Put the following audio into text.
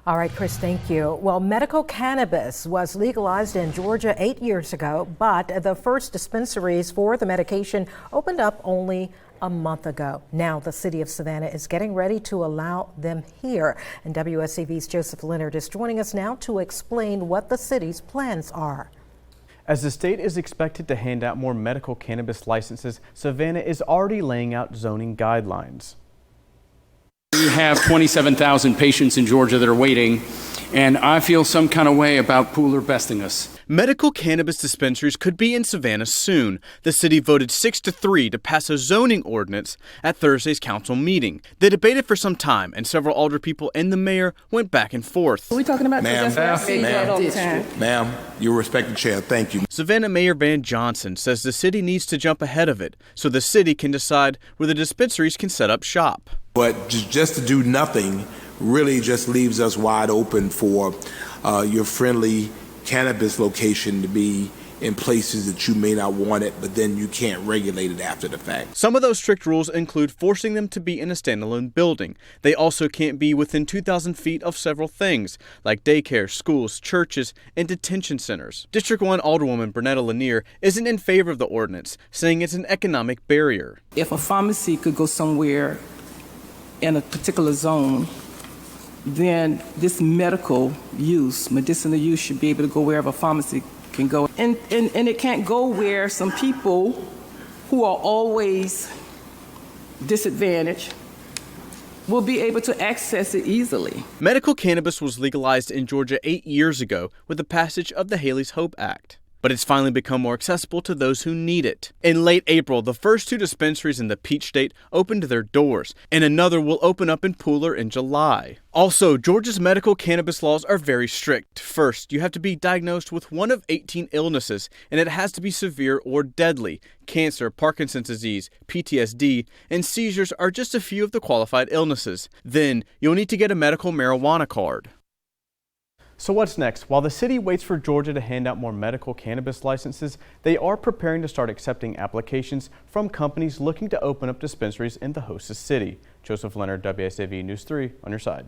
All right, Chris, thank you. Well, medical cannabis was legalized in Georgia 8 years ago, but the first dispensaries for the medication opened up only a month ago. Now the city of Savannah is getting ready to allow them here. And WSCV's Joseph Leonard is joining us now to explain what the city's plans are. As the state is expected to hand out more medical cannabis licenses, Savannah is already laying out zoning guidelines. We have 27,000 patients in Georgia that are waiting, and I feel some kind of way about Pooler besting us. Medical cannabis dispensaries could be in Savannah soon. The city voted 6-3 to pass a zoning ordinance at Thursday's council meeting. They debated for some time, and several alder people and the mayor went back and forth. Are we talking about Ma'am, your respected chair, thank you. Savannah Mayor Van Johnson says the city needs to jump ahead of it so the city can decide where the dispensaries can set up shop. But just to do nothing really just leaves us wide open for your friendly cannabis location to be in places that you may not want it, but then you can't regulate it after the fact. Some of those strict rules include forcing them to be in a standalone building. They also can't be within 2,000 feet of several things, like daycare, schools, churches, and detention centers. District 1 Alderwoman Bernetta Lanier isn't in favor of the ordinance, saying it's an economic barrier. If a pharmacy could go somewhere in a particular zone, then this medicinal use should be able to go wherever a pharmacy can go. And it can't go where some people who are always disadvantaged will be able to access it easily. Medical cannabis was legalized in Georgia 8 years ago with the passage of the Haley's Hope Act. But it's finally become more accessible to those who need it. In late April, the first 2 dispensaries in the Peach State opened their doors, and another will open up in Pooler in July. Also, Georgia's medical cannabis laws are very strict. First, you have to be diagnosed with one of 18 illnesses, and it has to be severe or deadly. Cancer, Parkinson's disease, PTSD, and seizures are just a few of the qualified illnesses. Then, you'll need to get a medical marijuana card. So what's next? While the city waits for Georgia to hand out more medical cannabis licenses, they are preparing to start accepting applications from companies looking to open up dispensaries in the hostess city. Joseph Leonard, WSAV News 3, on your side.